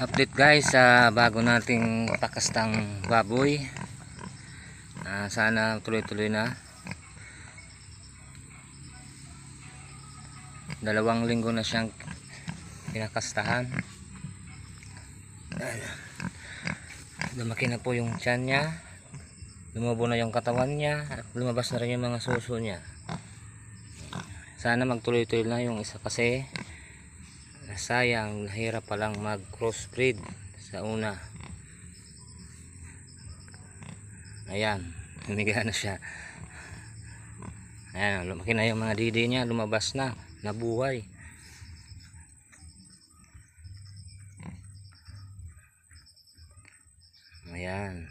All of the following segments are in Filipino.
Update guys sa bago nating pakastang baboy. Sana tuloy-tuloy na. 2 linggo na siyang pinakastahan. Lumaki na po yung tiyan niya, lumabo na yung katawan niya, at lumabas na rin yung mga suso niya. Sana magtuloy-tuloy na yung isa kasi sayang, nahirap palang mag crossbreed sa una. Ayan, humiga na siya. Ayan, lumaki na yung mga didi niya, lumabas na, nabuhay. Ayan,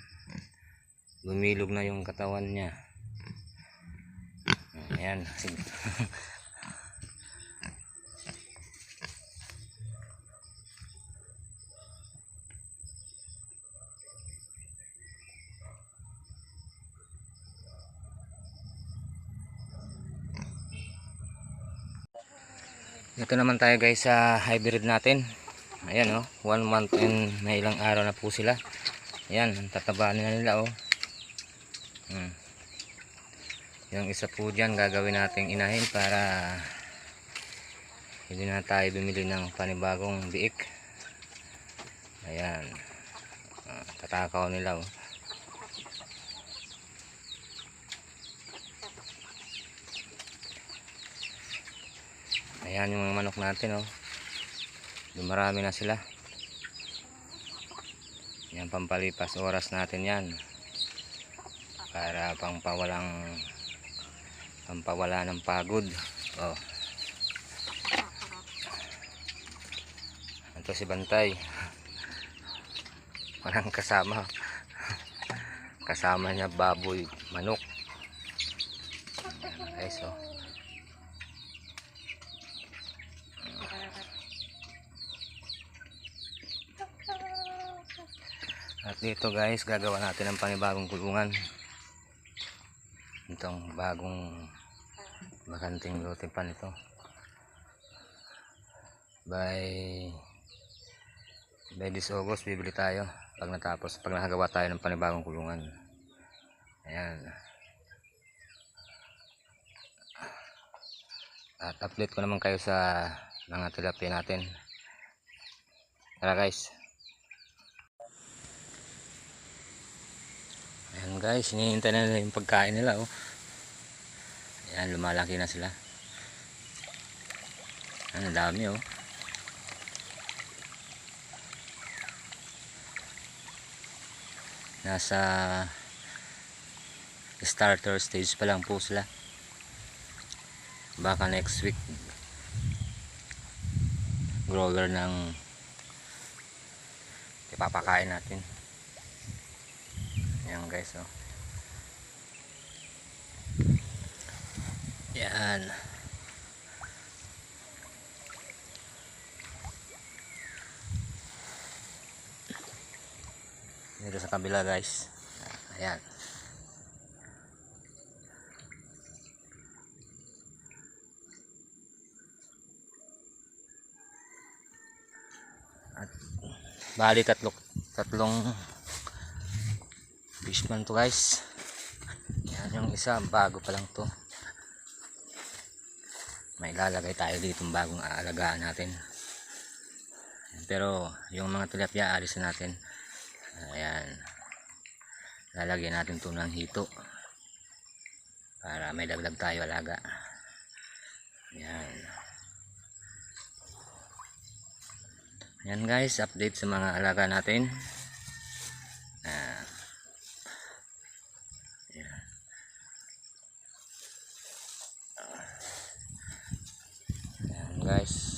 bumilog na yung katawan niya. Ayan. Ito naman tayo guys sa hybrid natin. Ayan 1 month and may ilang araw na po sila. Ayan, ang tataba nila Yung isa po dyan gagawin nating inahin para hindi na tayo bumili ng panibagong biik. Ayan, tatakaw nila Ayan yung mga manok natin dumarami na sila. Yan, pampalipas oras natin yan para pampawala ng pagod. Ito si Bantay, walang kasama. Kasama niya baboy, manok. Ayan guys At dito guys, gagawa natin ng panibagong kulungan. Itong bagong bakanting lote pan ito. By this August bibili tayo pag nakagawa tayo ng panibagong kulungan. Ayan. At update ko naman kayo sa mga tilapia natin. Tara guys. Ayan guys, hinihintay na nila yung pagkain nila Ayan, lumalaki na sila. Ang dami Nasa starter stage pa lang po sila. Baka next week grower ng ipapakain natin. Ayan guys Yan. Dito sa kabila guys. Ayan. At bali tatlong fishman to guys. Yan, yung isa bago pa lang to. May lalagay tayo dito bagong aalagaan natin. Pero yung mga tilapia alisin natin. Ayan, lalagyan natin ito ng hito para may dagdag tayo alaga. Ayan. Ayan guys, update sa mga alaga natin. Ayan guys.